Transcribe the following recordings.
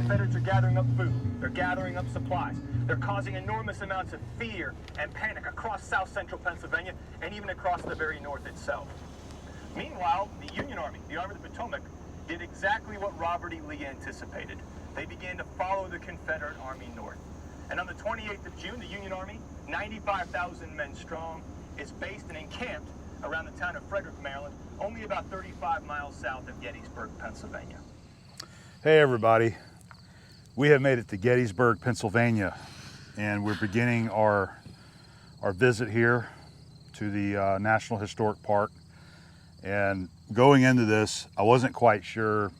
Confederates are gathering up food. They're gathering up supplies. They're causing enormous amounts of fear and panic across south central Pennsylvania and even across the very north itself. Meanwhile, the Union Army, the Army of the Potomac, did exactly what Robert E. Lee anticipated. They began to follow the Confederate Army north. And on the 28th of June, the Union Army, 95,000 men strong, is based and encamped around the town of Frederick, Maryland, only about 35 miles south of Gettysburg, Pennsylvania. Hey everybody, we have made it to Gettysburg, Pennsylvania, and we're beginning our visit here to the National Historic Park. And going into this, I wasn't quite sure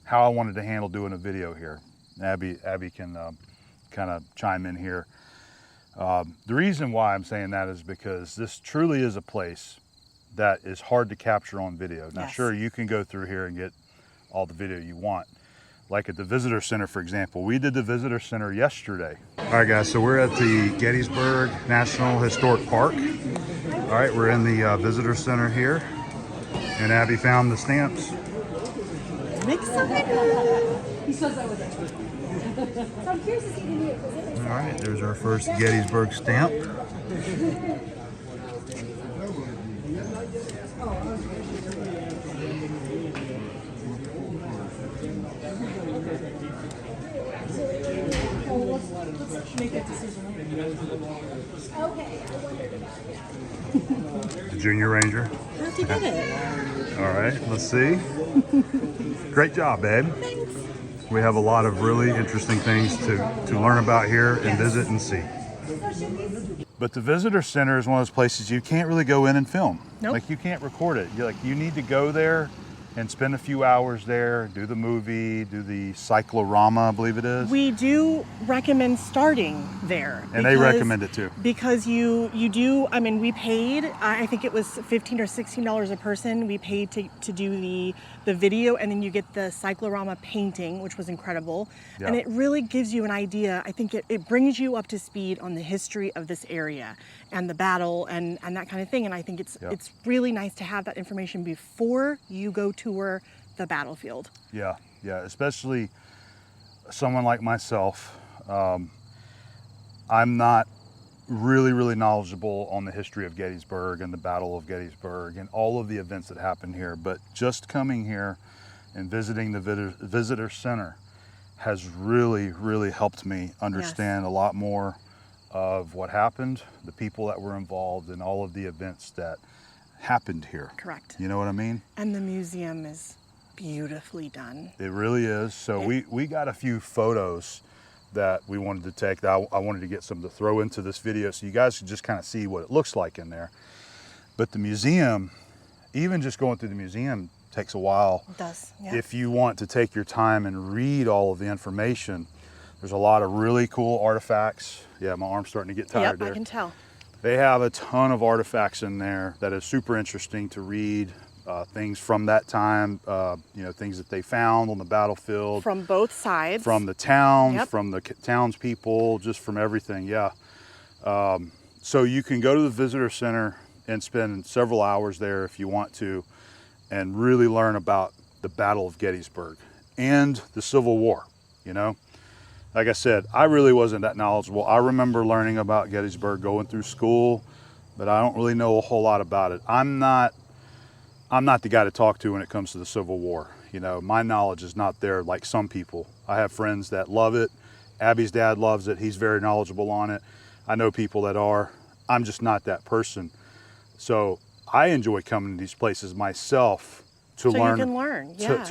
how I wanted to handle doing a video here. Abby can kind of chime in here. The reason why I'm saying that is because this truly is a place that is hard to capture on video. Now, Yes. Sure, you can go through here and get all the video you want. Like at the Visitor Center, for example. We did the Visitor Center yesterday. All right, guys, so we're at the Gettysburg National Historic Park. All right, we're in the Visitor Center here, and Abby found the stamps. All right, there's our first Gettysburg stamp. The Junior Ranger. How'd you get it? All right, let's see. Great job, babe. Thanks. We have a lot of really interesting things to learn about here and visit and see. But the Visitor Center is one of those places you can't really go in and film. Nope. Like you can't record it. You need to go there and spend a few hours there, do the movie, do the cyclorama, I believe it is. We do recommend starting there. And they recommend it too. Because you do, I mean, we paid, I think it was $15 or $16 a person. We paid to do the video, and then you get the cyclorama painting, which was incredible. Yeah. And it really gives you an idea. I think it brings you up to speed on the history of this area and the battle and that kind of thing. And I think it's really nice to have that information before you go tour the battlefield. Yeah, especially someone like myself. I'm not really knowledgeable on the history of Gettysburg and the Battle of Gettysburg and all of the events that happened here, but just coming here and visiting the Visitor Center has really helped me understand a lot more of what happened, the people that were involved, and all of the events that happened here. Correct. You know what I mean? And the museum is beautifully done. It really is. So we got a few photos that we wanted to take that I wanted to get some to throw into this video so you guys could just kind of see what it looks like in there. But the museum, even just going through the museum takes a while. It does, yeah. If you want to take your time and read all of the information, there's a lot of really cool artifacts. Yeah, my arm's starting to get tired there. I can tell. They have a ton of artifacts in there that is super interesting to read. Things from that time, things that they found on the battlefield. From both sides. From the towns, from the townspeople, just from everything, yeah. So you can go to the Visitor Center and spend several hours there if you want to and really learn about the Battle of Gettysburg and the Civil War, you know. Like I said, I really wasn't that knowledgeable. I remember learning about Gettysburg going through school, but I don't really know a whole lot about it. I'm not the guy to talk to when it comes to the Civil War. You know, my knowledge is not there like some people. I have friends that love it. Abby's dad loves it. He's very knowledgeable on it. I know people that are. I'm just not that person. So I enjoy coming to these places myself to learn. So you can learn, yeah.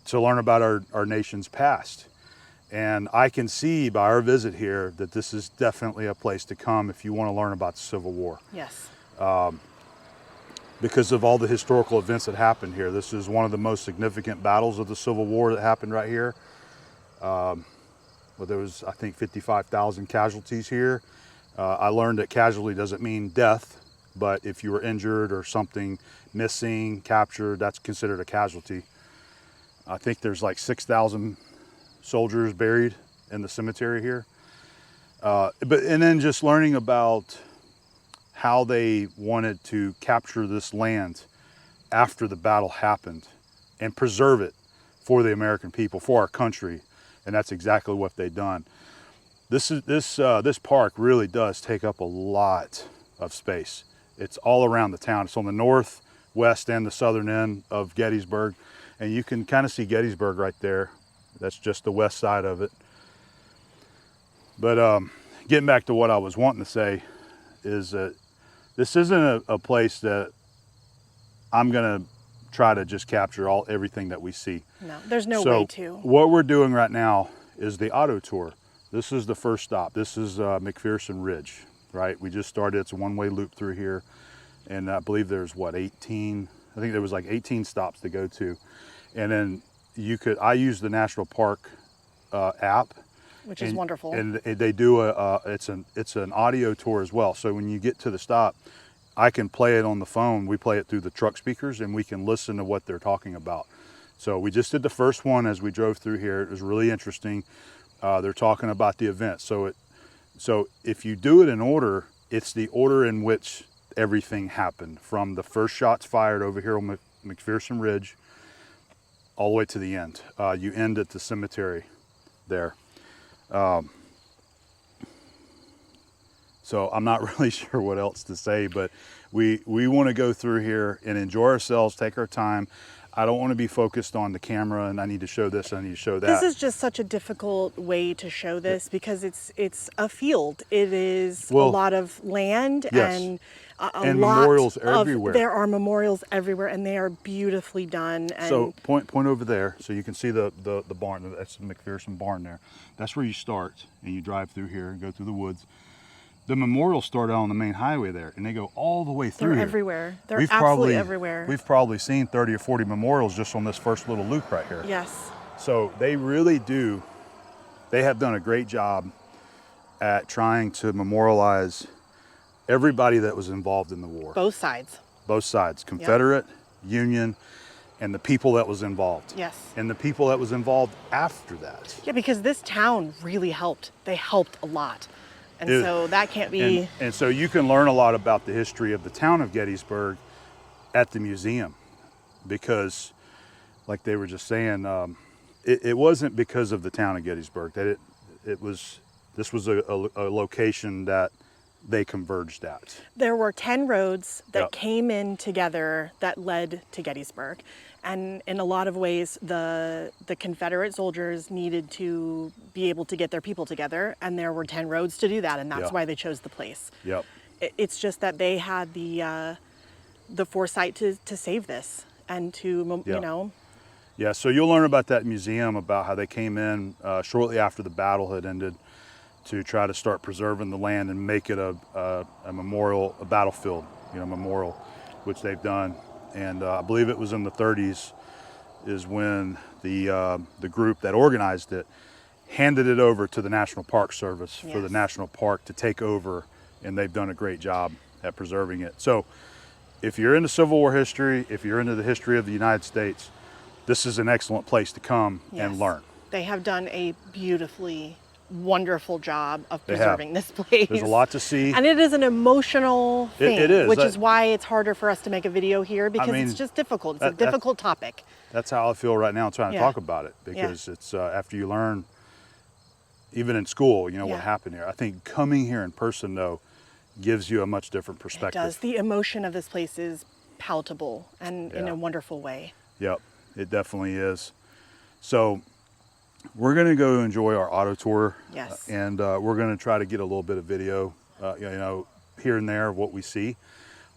To learn about our nation's past. And I can see by our visit here that this is definitely a place to come if you want to learn about the Civil War. Yes. Because of all the historical events that happened here. This is one of the most significant battles of the Civil War that happened right here. Well, there was, I think, 55,000 casualties here. I learned that casualty doesn't mean death, but if you were injured or something missing, captured, that's considered a casualty. I think there's like 6,000 soldiers buried in the cemetery here. And then just learning about how they wanted to capture this land after the battle happened and preserve it for the American people, for our country, and that's exactly what they've done. This park really does take up a lot of space. It's all around the town. It's on the north, west, and the southern end of Gettysburg, and you can kind of see Gettysburg right there. That's just the west side of it. But getting back to what I was wanting to say is that this isn't a place that I'm gonna try to just capture everything that we see. No, there's no So way to. what we're doing right now is the auto tour. This is the first stop. This is McPherson Ridge, right? We just started. It's a one-way loop through here, and I believe there's what, 18? I think there was like 18 stops to go to, and then I use the National Park app, Which is wonderful. and they do it's an audio tour as well. So when you get to the stop, I can play it on the phone. We play it through the truck speakers, and we can listen to what they're talking about. So we just did the first one as we drove through here. It was really interesting. They're talking about the event. So if you do it in order, it's the order in which everything happened, from the first shots fired over here on McPherson Ridge all the way to the end. You end at the cemetery there. So I'm not really sure what else to say, but we want to go through here and enjoy ourselves, take our time. I don't want to be focused on the camera and I need to show this, I need to show that. This is just such a difficult way to show this because it's a field. It is Well, a lot of land yes. and And lot memorials of, everywhere. There are memorials everywhere, and they are beautifully done. And So point over there, so you can see the barn. That's the McPherson barn there. That's where you start, and you drive through here and go through the woods. The memorials start out on the main highway there, and they go all the way through they're here. everywhere. They're absolutely everywhere. We've probably seen 30 or 40 memorials just on this first little loop right here. Yes. So they really do, they have done a great job at trying to memorialize everybody that was involved in the war. Both sides. Both sides, Confederate, Union, and the people that was involved. Yes. And the people that was involved after that. Yeah, because this town really helped. They helped a lot. And so that can't be... And so you can learn a lot about the history of the town of Gettysburg at the museum, because like they were just saying, it wasn't because of the town of Gettysburg that this was a location that they converged at. There were 10 roads that Yep. came in together that led to Gettysburg. And in a lot of ways, the Confederate soldiers needed to be able to get their people together, and there were 10 roads to do that, and that's Yep. why they chose the place. Yep. It's just that they had the foresight to save this and to, Yeah. you know. Yeah, so you'll learn about that museum, about how they came in shortly after the battle had ended to try to start preserving the land and make it a memorial, a battlefield, memorial, which they've done. And I believe it was in the 30s is when the group that organized it handed it over to the National Park Service for the Yes. National Park to take over, and they've done a great job at preserving it. So if you're into Civil War history, if you're into the history of the United States, this is an excellent place to come and Yes. learn. They have done a beautifully wonderful job of They have. preserving this place. There's a lot to see. And it is an emotional thing, It is. which is why it's harder for us to make a video here, because mean, it's just difficult. It's a difficult topic. That's how I feel right now trying to Yeah. talk about it, because it's after you learn, even in school, Yeah. what happened here. I think coming here in person, though, gives you a much different It perspective. does. The emotion of this place is palatable and in Yeah. a wonderful way. Yep, it definitely is. So we're going to go enjoy our auto tour. Yes. And we're going to try to get a little bit of video, here and there of what we see.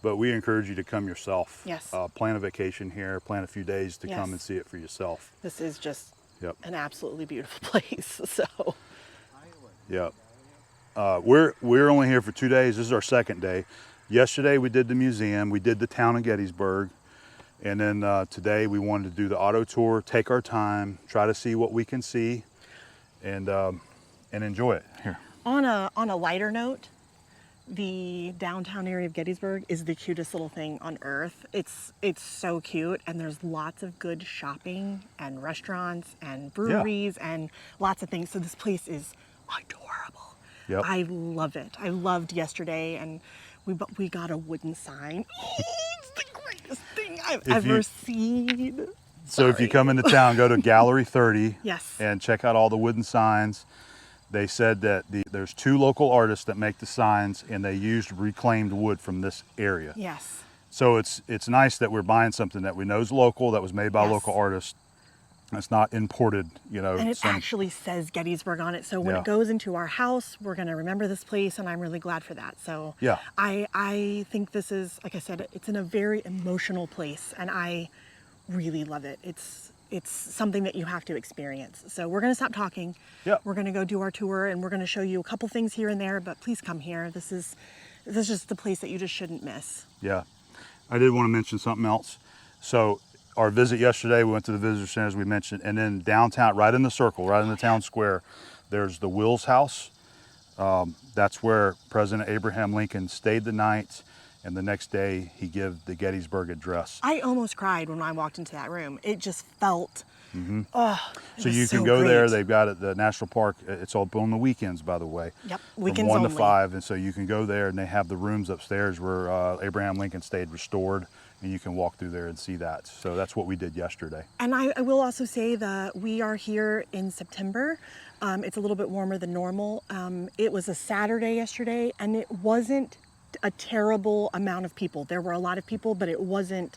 But we encourage you to come yourself. Yes. Plan a vacation here, plan a few days to Yes. come and see it for yourself. This is just Yep. an absolutely beautiful place. So Yep. We're only here for 2 days. This is our second day. Yesterday we did the museum, we did the town of Gettysburg, and then today we wanted to do the auto tour, take our time, try to see what we can see, and enjoy it. Here. on a lighter note, the downtown area of Gettysburg is the cutest little thing on earth. It's so cute, and there's lots of good shopping and restaurants and breweries and lots of things. So this place is adorable. Yep. I love it. I loved yesterday, and we got a wooden sign. Oh, it's the greatest thing I've ever seen. So if you come into town, go to Gallery 30 Yes. and check out all the wooden signs. They said that there's 2 local artists that make the signs, and they used reclaimed wood from this area. Yes. So it's nice that we're buying something that we know is local, that was made by a Yes. local artist. It's not imported, you know. And it actually says Gettysburg on it. So when Yeah. it goes into our house, we're going to remember this place, and I'm really glad for that. So Yeah. I think this is, like I said, it's in a very emotional place, and I really love it. It's something that you have to experience. So we're going to stop talking. Yeah. We're going to go do our tour, and we're going to show you a couple things here and there, but please come here. This is just the place that you just shouldn't miss. Yeah. I did want to mention something else. So our visit yesterday, we went to the visitor center, as we mentioned, and then downtown, right in the circle, right in the town square, there's the Wills House. That's where President Abraham Lincoln stayed the night, and the next day he gave the Gettysburg Address. I almost cried when I walked into that room. It just felt, So you can go there. They've got it, the national park. It's open on the weekends, by the way. Yep, From weekends 1 only. to 5, and so you can go there, and they have the rooms upstairs where Abraham Lincoln stayed restored, and you can walk through there and see that. So that's what we did yesterday. And I will also say that we are here in September. It's a little bit warmer than normal. It was a Saturday yesterday, and it wasn't a terrible amount of people. There were a lot of people, but it wasn't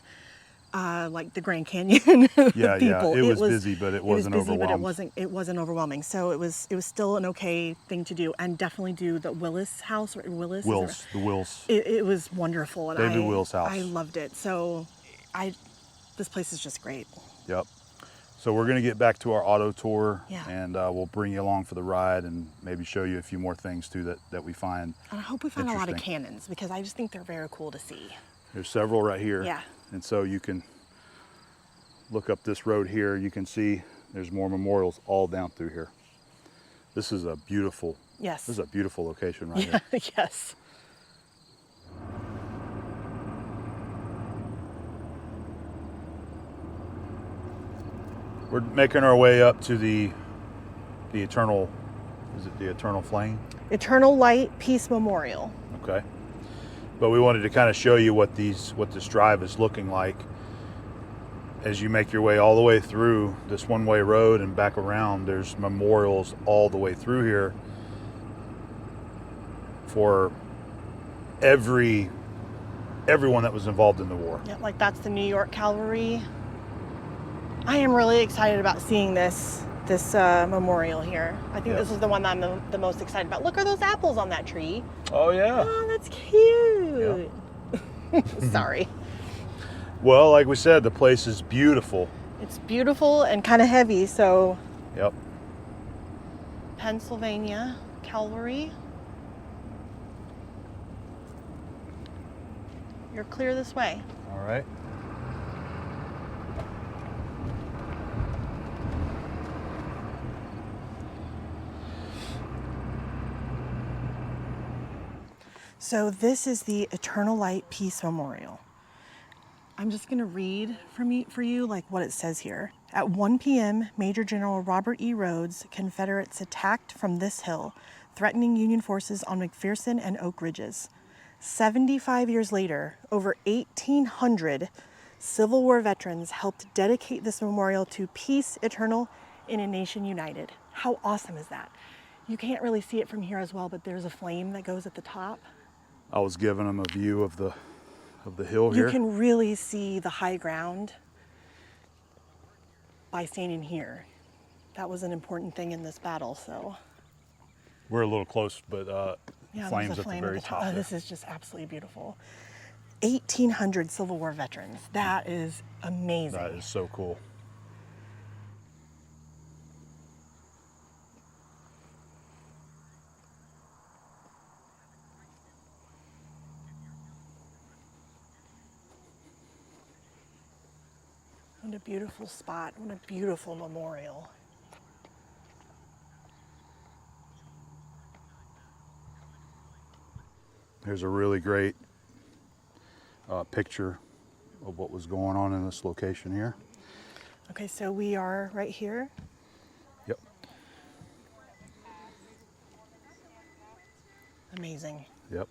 like the Grand Canyon Yeah, people. It was busy, but it wasn't overwhelmed. But it wasn't overwhelming. So it was still an okay thing to do, and definitely do the Willis House or Willis. Wills, the Wills. It was wonderful, and David Wills' house. I loved it. So this place is just great. Yep. So we're going to get back to our auto tour, Yeah. and we'll bring you along for the ride and maybe show you a few more things too that we find. And I hope we find a lot of Interesting. cannons, because I just think they're very cool to see. There's several right here. Yeah. And so you can look up this road here. You can see there's more memorials all down through here. This is a beautiful, Yes. this is a beautiful location right here. Yes. We're making our way up to the Eternal, is it the Eternal Flame? Eternal Light Peace Memorial. Okay. But we wanted to kind of show you what this drive is looking like as you make your way all the way through this one-way road and back around. There's memorials all the way through here for everyone that was involved in the war. Yeah, like that's the New York Cavalry. I am really excited about seeing this memorial here. I think this is the one that I'm the most excited about. Look, are those apples on that tree? Oh yeah. Oh, that's cute. Sorry. Well, like we said, the place is beautiful. It's beautiful and kind of heavy, so Yep. Pennsylvania Cavalry. You're clear this way. All right. So this is the Eternal Light Peace Memorial. I'm just gonna read for you like what it says here. At 1 p.m., Major General Robert E. Rhodes, Confederates attacked from this hill, threatening Union forces on McPherson and Oak Ridges. 75 years later, over 1,800 Civil War veterans helped dedicate this memorial to peace eternal in a nation united. How awesome is that? You can't really see it from here as well, but there's a flame that goes at the top. I was giving them a view of the hill here. You can really see the high ground by standing here. That was an important thing in this battle, so. We're a little close, but Yeah, flames there's a at flame the very at the top. Oh, there. this is just absolutely beautiful. 1,800 Civil War veterans. That is amazing. That is so cool. What a beautiful spot. What a beautiful memorial. Here's a really great picture of what was going on in this location here. Okay, so we are right here. Yep. Amazing. Yep.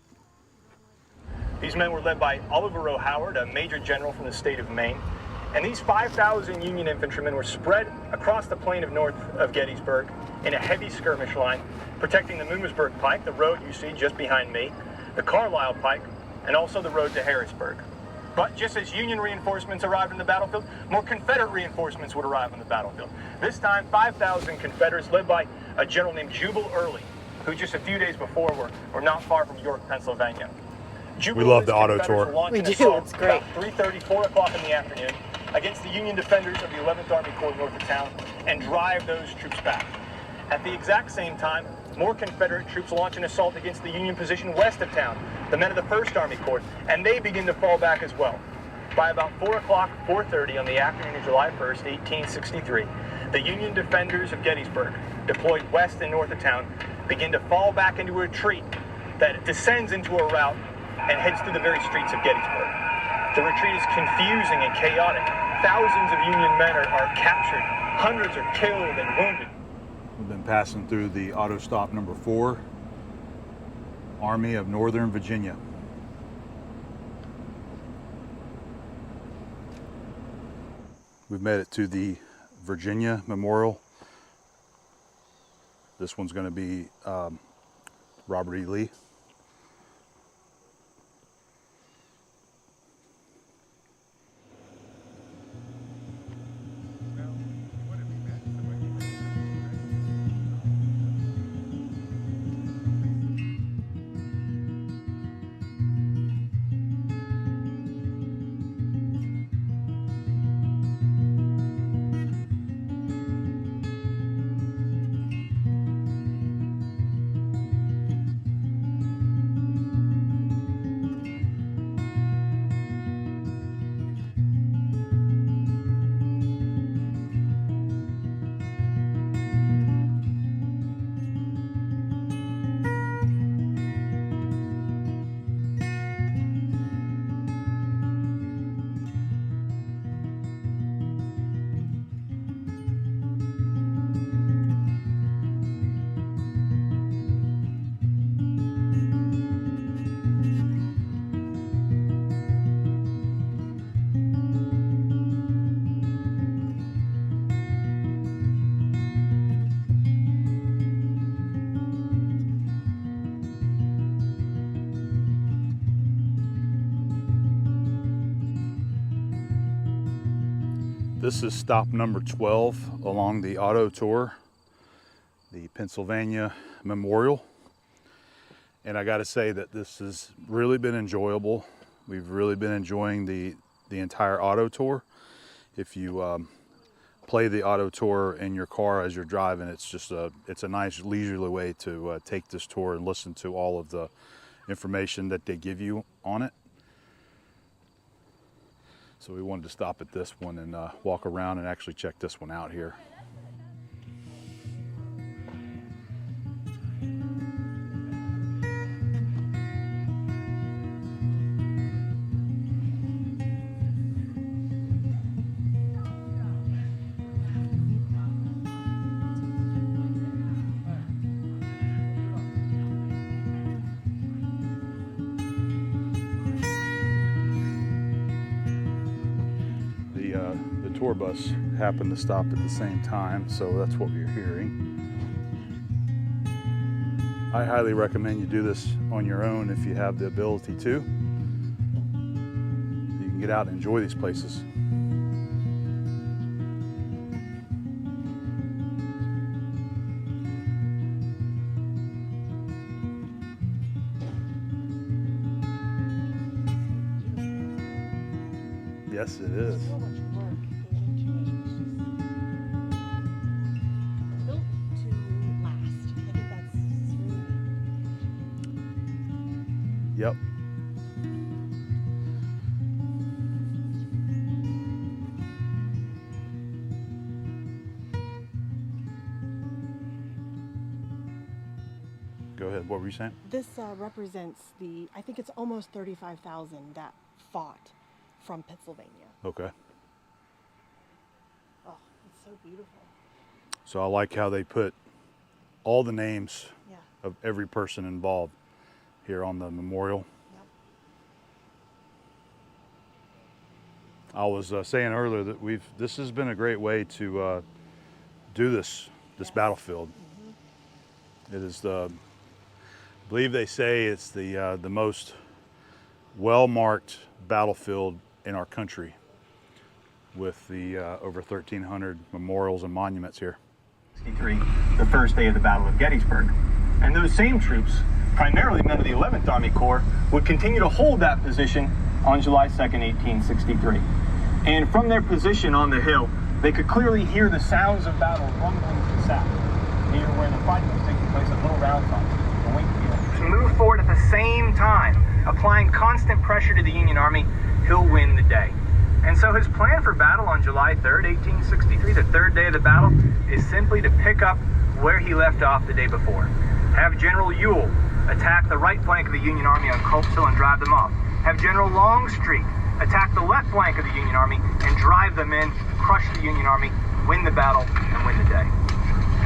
These men were led by Oliver O. Howard, a major general from the state of Maine. And these 5,000 Union infantrymen were spread across the plain of north of Gettysburg in a heavy skirmish line, protecting the Mummersburg Pike, the road you see just behind me, the Carlisle Pike, and also the road to Harrisburg. But just as Union reinforcements arrived on the battlefield, more Confederate reinforcements would arrive on the battlefield. This time, 5,000 Confederates led by a general named Jubal Early, who just a few days before were not far from York, Pennsylvania. We love the auto tour. We do, it's great. About 3:30, 4 o'clock in the afternoon against the Union defenders of the 11th Army Corps north of town and drive those troops back. At the exact same time, more Confederate troops launch an assault against the Union position west of town, the men of the 1st Army Corps, and they begin to fall back as well. By about 4 o'clock, 4:30 on the afternoon of July 1st, 1863, the Union defenders of Gettysburg, deployed west and north of town, begin to fall back into a retreat that descends into a rout and heads through the very streets of Gettysburg. The retreat is confusing and chaotic. Thousands of Union men are captured. Hundreds are killed and wounded. We've been passing through the auto stop number 4, Army of Northern Virginia. We've made it to the Virginia Memorial. This one's going to be Robert E. Lee. This is stop number 12 along the auto tour, the Pennsylvania Memorial. And I gotta say that this has really been enjoyable. We've really been enjoying the entire auto tour. If you play the auto tour in your car as you're driving, it's a nice leisurely way to take this tour and listen to all of the information that they give you on it. So we wanted to stop at this one and walk around and actually check this one out here. The tour bus happened to stop at the same time, so that's what we're hearing. I highly recommend you do this on your own if you have the ability to. You can get out and enjoy these places. Yes, it is. So much work into it. Built to last. I think that's really Yep. Go ahead. What were you saying? This represents I think it's almost 35,000 that fought from Pennsylvania. Okay. Oh, it's so beautiful. So I like how they put all the names Yeah. of every person involved here on the memorial. Yep. I was saying earlier that this has been a great way to do this battlefield. It is I believe they say it's the most well-marked battlefield in our country, with the over 1,300 memorials and monuments here. 63, the first day of the Battle of Gettysburg. And those same troops, primarily men of the 11th Army Corps, would continue to hold that position on July 2nd, 1863. And from their position on the hill, they could clearly hear the sounds of battle rumbling to the south, near where the fighting was taking place at Little Round Top, the Wingfield. To move forward at the same time, applying constant pressure to the Union Army, he'll win the day. And so his plan for battle on July 3rd, 1863, the third day of the battle, is simply to pick up where he left off the day before. Have General Ewell attack the right flank of the Union Army on Culp's Hill and drive them off. Have General Longstreet attack the left flank of the Union Army and drive them in, crush the Union Army, win the battle, and win the day.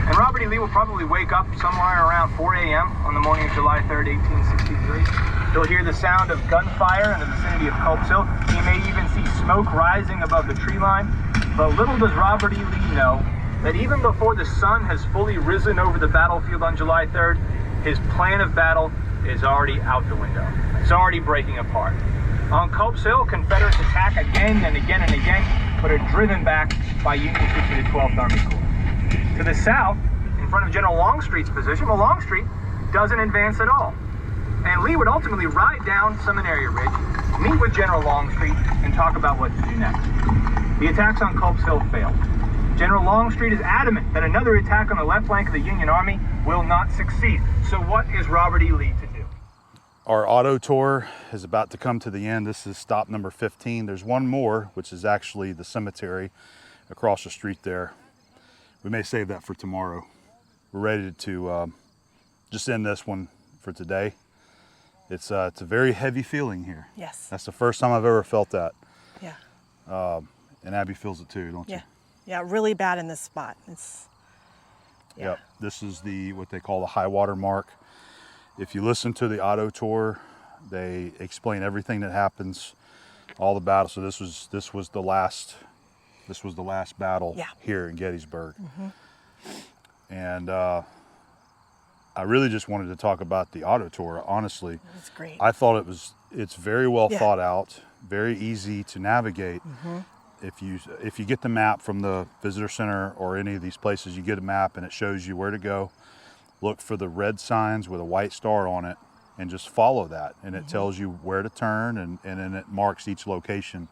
And Robert E. Lee will probably wake up somewhere around 4 a.m. on the morning of July 3rd, 1863. He'll hear the sound of gunfire in the vicinity of Culp's Hill. He may even see smoke rising above the tree line. But little does Robert E. Lee know that even before the sun has fully risen over the battlefield on July 3rd, his plan of battle is already out the window. It's already breaking apart. On Culp's Hill, Confederates attack again and again and again, but are driven back by Union troops of the 12th Army Corps. To the south, in front of General Longstreet's position, well, Longstreet doesn't advance at all. And Lee would ultimately ride down Seminary Ridge, meet with General Longstreet, and talk about what to do next. The attacks on Culp's Hill failed. General Longstreet is adamant that another attack on the left flank of the Union Army will not succeed. So what is Robert E. Lee to do? Our auto tour is about to come to the end. This is stop number 15. There's one more, which is actually the cemetery across the street there. We may save that for tomorrow. We're ready to just end this one for today. It's a very heavy feeling here. Yes. That's the first time I've ever felt that. Yeah. And Abby feels it too, don't you? Yeah. Yeah, really bad in this spot. It's, yeah. Yep. This is what they call the high water mark. If you listen to the auto tour, they explain everything that happens, all the battles. So this was the last battle here in Gettysburg. And I really just wanted to talk about the auto tour, honestly. It's great. I thought it's very well thought out, very easy to navigate. If you get the map from the visitor center or any of these places, you get a map and it shows you where to go. Look for the red signs with a white star on it and just follow that. And it tells you where to turn, and then it marks each location.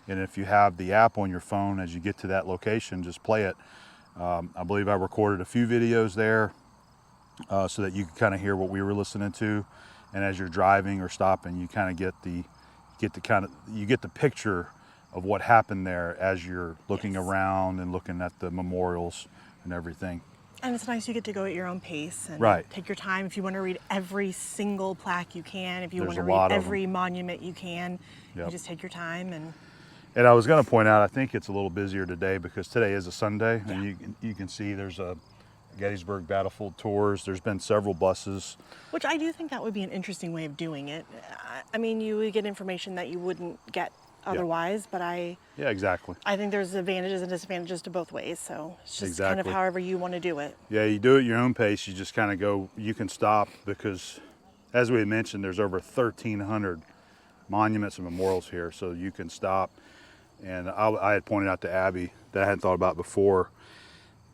And if you have the app on your phone, as you get to that location, just play it. I believe I recorded a few videos there so that you can kind of hear what we were listening to. And as you're driving or stopping, you kind of get the picture of what happened there as you're looking around and looking at the memorials and everything. And it's nice you get to go at your own pace and take your time. If you want to read every single plaque, you can. If you want to read every monument, you can. You just take your time. And I was going to point out, I think it's a little busier today because today is a Sunday, and you can see there's a Gettysburg Battlefield tours. There's been several buses. Which I do think that would be an interesting way of doing it. I mean, you would get information that you wouldn't get otherwise, but exactly. I think there's advantages and disadvantages to both ways, so it's just kind of however you want to do it. Yeah, you do it at your own pace. You just kind of go, you can stop because, as we had mentioned, there's over 1,300 monuments and memorials here, so you can stop. And I had pointed out to Abby that I hadn't thought about before,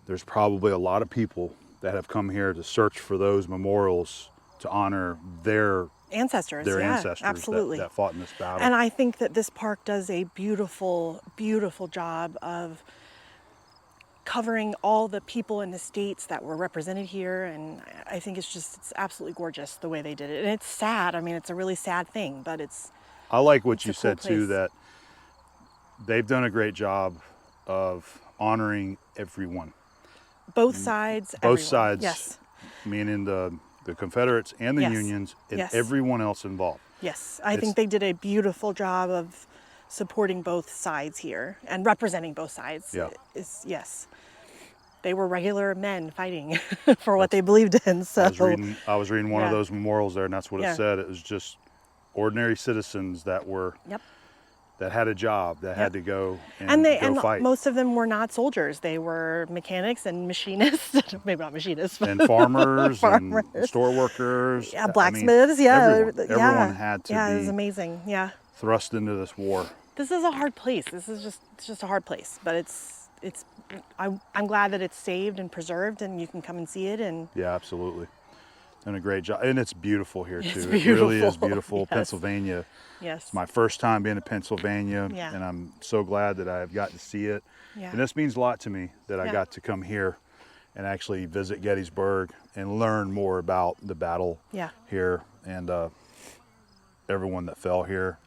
there's probably a lot of people that have come here to search for those memorials to honor their ancestors, absolutely. That fought in this battle. And I think that this park does a beautiful, beautiful job of covering all the people in the states that were represented here. And I think it's absolutely gorgeous the way they did it. And it's sad. I mean, it's a really sad thing, but I like what you said too, that they've done a great job of honoring everyone. Both sides. Both sides. Yes. Meaning the Confederates and the Unions and everyone else involved. Yes, I think they did a beautiful job of supporting both sides here and representing both sides. Yeah. Yes. They were regular men fighting for what they believed in. So I was reading one of those memorials there, and that's what it said. It was just ordinary citizens that that had a job, that had to go And go fight. most of them were not soldiers. They were mechanics and machinists. Maybe not machinists, but And farmers, farmers. and store workers. Yeah, blacksmiths. Everyone had to Yeah, it be was amazing. Yeah. thrust into this war. This is a hard place. It's just a hard place, but I'm glad that it's saved and preserved, and you can come and see it. And Yeah, absolutely. And a great job. And it's beautiful here, It's too. It really is beautiful. beautiful. Yes. Pennsylvania. yes, It's my first time being in Pennsylvania, Yeah. and I'm so glad that I've got to see it. Yeah. And this means a lot to me that I Yeah. got to come here and actually visit Gettysburg and learn more about the battle Yeah. here and everyone that fell here.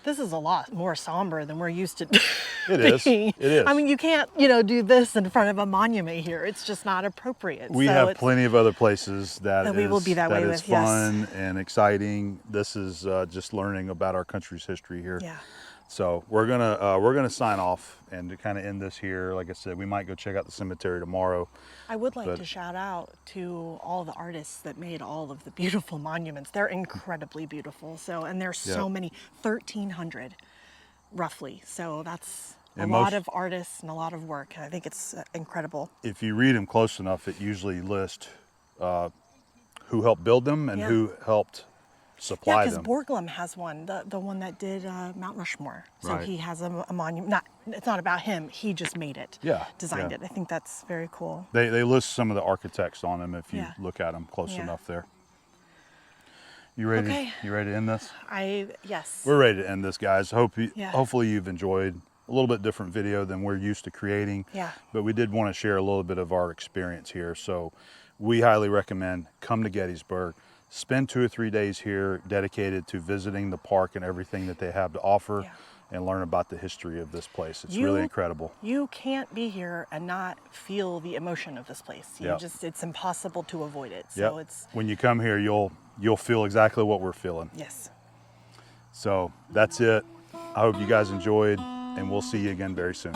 This is a lot more somber than we're used to. It is. being. It is. I mean, you can't, do this in front of a monument here. It's just not appropriate. We So have it's- plenty of other places that we will be that way is with, yes. fun and exciting. This is just learning about our country's history here. Yeah. So we're gonna sign off and to kind of end this here. Like I said, we might go check out the cemetery tomorrow. I would like But- to shout out to all the artists that made all of the beautiful monuments. They're incredibly beautiful. And there's so Yeah. many, 1,300 roughly. So that's a And lot most- of artists and a lot of work. And I think it's incredible. If you read them close enough, it usually lists who helped build them and Yeah. who helped Yeah, supply because them. Borglum has one, the one that did Mount Rushmore. So Right. he has a monument. It's not about him. He just made it. Yeah, Designed yeah. it. I think that's very cool. They list some of the architects on them if you Yeah. look at them close Yeah. enough there. You ready? Okay. You ready to end this? Yes. We're ready to end this, guys. Yeah. Hopefully you've enjoyed a little bit different video than we're used to creating. Yeah. But we did want to share a little bit of our experience here. So we highly recommend come to Gettysburg. Spend 2 or 3 days here dedicated to visiting the park and everything that they have to offer Yeah. and learn about the history of this place. It's You- really incredible. You can't be here and not feel the emotion of this place. Yeah. It's impossible to avoid it. Yep. So it's, When you come here, you'll feel exactly what we're feeling. yes. So that's it. I hope you guys enjoyed, and we'll see you again very soon.